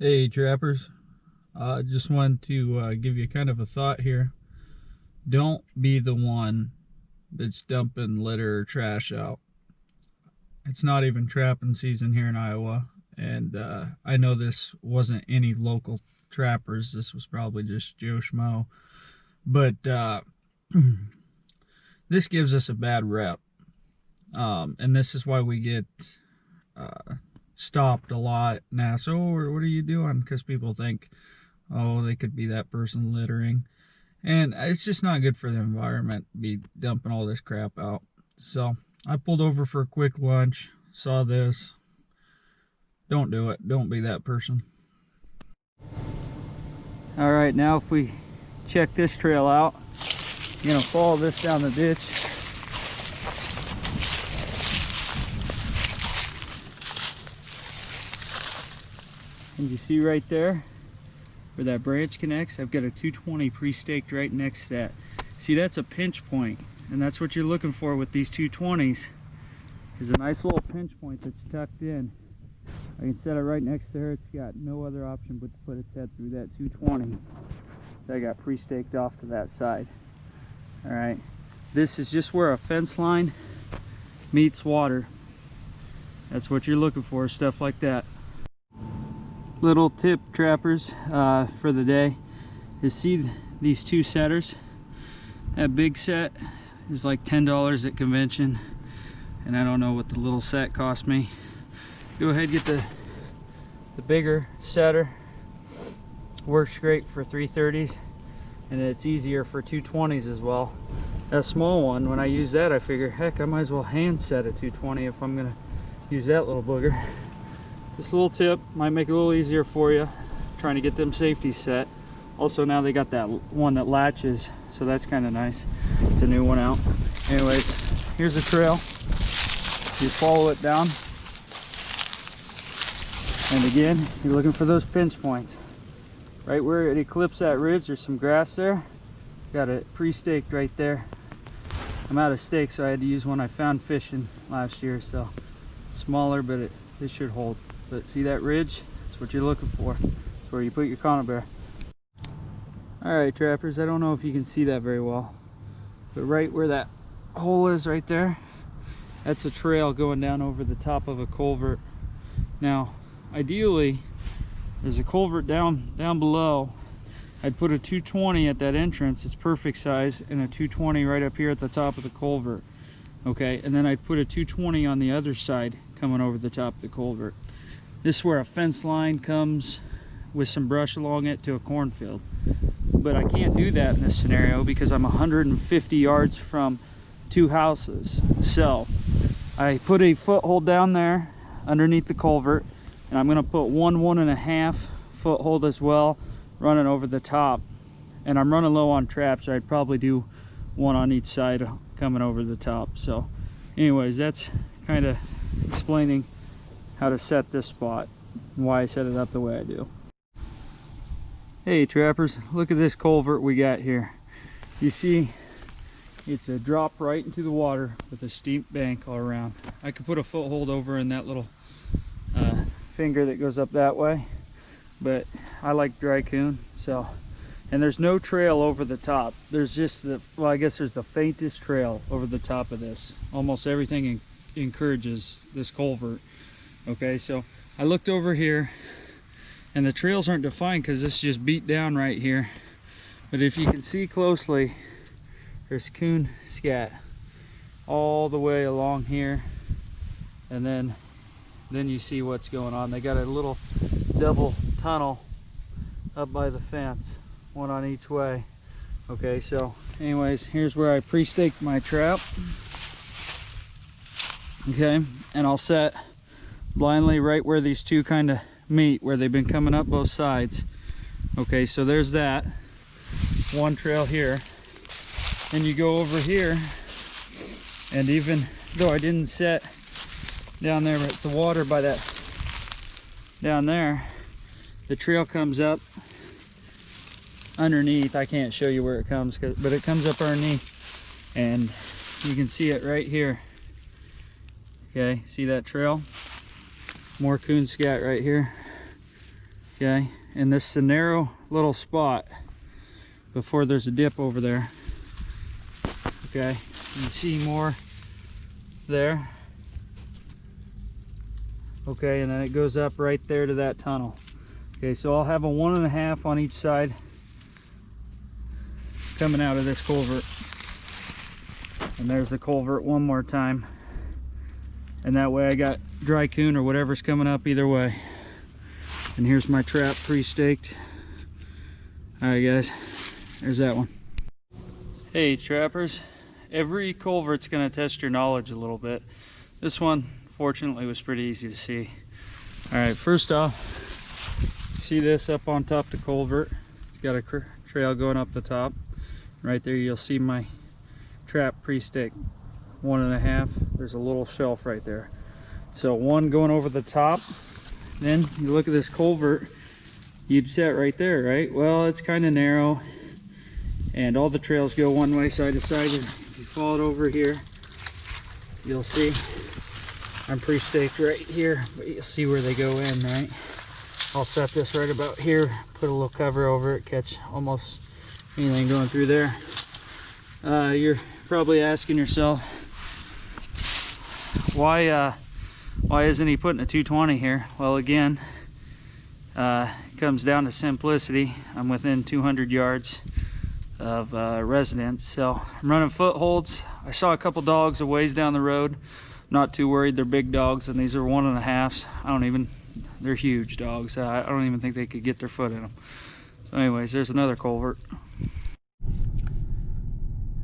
Hey trappers, just wanted to give you kind of a thought here. Don't be the one that's dumping litter or trash out. It's not even trapping season here in Iowa, and I know this wasn't any local trappers. This was probably just Joe Schmo, but this gives us a bad rep, and this is why we get stopped a lot and asked, "Oh, what are you doing?" Because people think, oh, they could be that person littering, and it's just not good for the environment to be dumping all this crap out. So I pulled over for a quick lunch, saw this. Don't do it. Don't be that person. All right, now if we check this trail out, you're gonna follow this down the ditch. And you see right there where that branch connects, I've got a 220 pre-staked right next to that. See, that's a pinch point, and that's what you're looking for with these 220s, is a nice little pinch point that's tucked in. I can set it right next to her. It's got no other option but to put its head through that 220 that I got pre-staked off to that side. All right, this is just where a fence line meets water. That's what you're looking for, stuff like that. Little tip, trappers, for the day is, see these two setters. That big set is like $10 at convention, and I don't know what the little set cost me. Go ahead, get the bigger setter. Works great for 330s, and it's easier for 220s as well. That small one, when I use that, I figure, heck, I might as well hand set a 220 if I'm gonna use that little booger. Just a little tip, might make it a little easier for you trying to get them safety set. Also, now they got that one that latches, so that's kind of nice. It's a new one out. Anyways, here's a trail. You follow it down, and again, you're looking for those pinch points. Right where it eclipses that ridge, there's some grass there. Got it pre-staked right there. I'm out of stakes, so I had to use one I found fishing last year, so it's smaller, but it should hold. But see that ridge? That's what you're looking for. It's where you put your conibear. Alright trappers, I don't know if you can see that very well, but right where that hole is right there, that's a trail going down over the top of a culvert. Now, ideally, there's a culvert down below. I'd put a 220 at that entrance, it's perfect size, and a 220 right up here at the top of the culvert. Okay, and then I'd put a 220 on the other side coming over the top of the culvert. This is where a fence line comes with some brush along it to a cornfield. But I can't do that in this scenario because I'm 150 yards from two houses. So I put a foothold down there underneath the culvert, and I'm gonna put 1.5 foothold as well running over the top. And I'm running low on traps, so I'd probably do one on each side coming over the top. So anyways, that's kind of explaining how to set this spot and why I set it up the way I do. Hey trappers, look at this culvert we got here. You see, it's a drop right into the water with a steep bank all around. I could put a foothold over in that little finger that goes up that way, but I like dry coon, so. And there's no trail over the top. There's just the, well, I guess there's the faintest trail over the top of this. Almost everything encourages this culvert. Okay, so I looked over here, and the trails aren't defined because this is just beat down right here. But if you can see closely, there's coon scat all the way along here, and then you see what's going on. They got a little double tunnel up by the fence, one on each way. Okay, so anyways, here's where I pre-staked my trap. Okay, and I'll set blindly right where these two kind of meet, where they've been coming up both sides. Okay, so there's that one trail here, and you go over here, and even though I didn't set down there at the water by that down there, the trail comes up underneath. I can't show you where it comes, but it comes up underneath, and you can see it right here. Okay, see that trail? More coon scat right here. Okay, and this is a narrow little spot before there's a dip over there. Okay, you can see more there. Okay, and then it goes up right there to that tunnel. Okay, so I'll have a 1.5 on each side coming out of this culvert. And there's the culvert one more time. And that way I got dry coon or whatever's coming up either way. And here's my trap pre-staked. Alright guys, there's that one. Hey trappers, every culvert's gonna test your knowledge a little bit. This one, fortunately, was pretty easy to see. Alright, first off, see this up on top of the culvert? It's got a trail going up the top. Right there you'll see my trap pre-staked. 1.5. There's a little shelf right there. So one going over the top. Then you look at this culvert, you'd set right there, right? Well, it's kind of narrow and all the trails go one way side to side. If you follow it over here, you'll see I'm pre-staked right here, but you'll see where they go in, right? I'll set this right about here, put a little cover over it, catch almost anything going through there. You're probably asking yourself, why isn't he putting a 220 here? Well, again, it comes down to simplicity. I'm within 200 yards of residence, so I'm running footholds. I saw a couple dogs a ways down the road. Not too worried, they're big dogs, and these are 1.5s. They're huge dogs. I don't even think they could get their foot in them. So anyways, there's another culvert.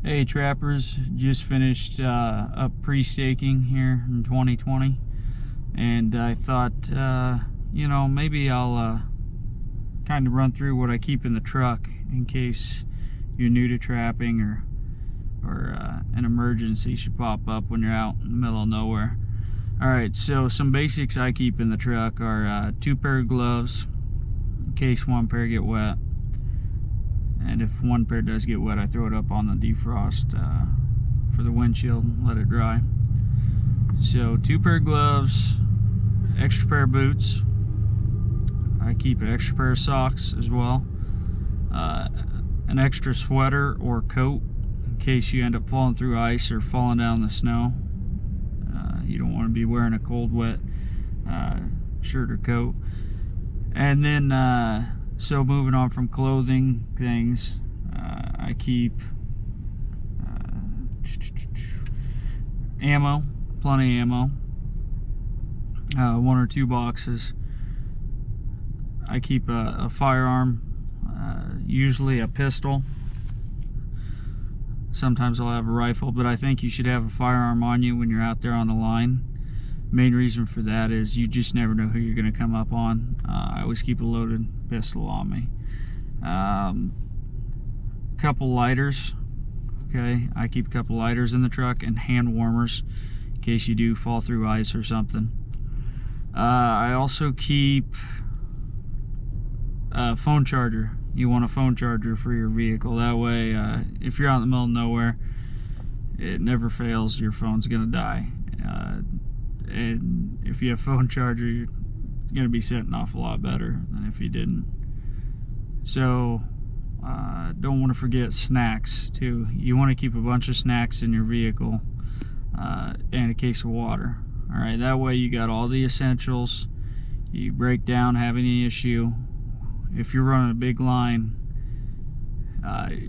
Hey trappers, just finished up pre-staking here in 2020, and I thought you know, maybe I'll kind of run through what I keep in the truck in case you're new to trapping or an emergency should pop up when you're out in the middle of nowhere. Alright, so some basics I keep in the truck are 2 pair of gloves in case one pair get wet. And if one pair does get wet, I throw it up on the defrost for the windshield and let it dry. So 2 pair of gloves, extra pair of boots. I keep an extra pair of socks as well. An extra sweater or coat in case you end up falling through ice or falling down the snow. You don't want to be wearing a cold, wet shirt or coat. And then so moving on from clothing things, I keep ammo, plenty of ammo, 1 or 2 boxes. I keep a firearm, usually a pistol. Sometimes I'll have a rifle, but I think you should have a firearm on you when you're out there on the line. Main reason for that is you just never know who you're going to come up on. I always keep a loaded pistol on me. Couple lighters. Okay, I keep a couple lighters in the truck and hand warmers in case you do fall through ice or something. I also keep a phone charger. You want a phone charger for your vehicle. That way, if you're out in the middle of nowhere, it never fails. Your phone's going to die. And if you have a phone charger, you're going to be sitting off a lot better than if you didn't. So don't want to forget snacks too. You want to keep a bunch of snacks in your vehicle and a case of water. All right, that way you got all the essentials. You break down, have any issue. If you're running a big line,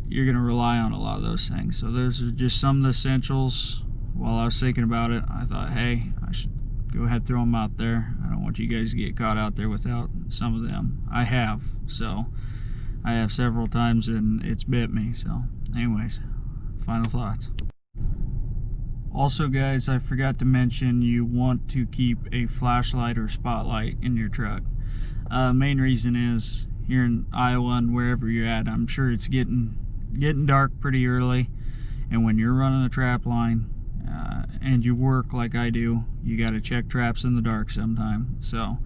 you're going to rely on a lot of those things. So those are just some of the essentials. While I was thinking about it, I thought, hey, I should go ahead and throw them out there. I don't want you guys to get caught out there without some of them. I have several times and it's bit me. So anyways, final thoughts. Also guys, I forgot to mention you want to keep a flashlight or spotlight in your truck. Main reason is here in Iowa and wherever you're at, I'm sure it's getting dark pretty early, and when you're running a trap line and you work like I do, you got to check traps in the dark sometime. So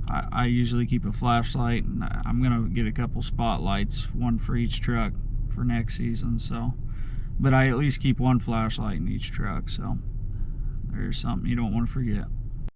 I usually keep a flashlight, and I'm gonna get a couple spotlights, one for each truck for next season. So, but I at least keep one flashlight in each truck, so there's something you don't want to forget.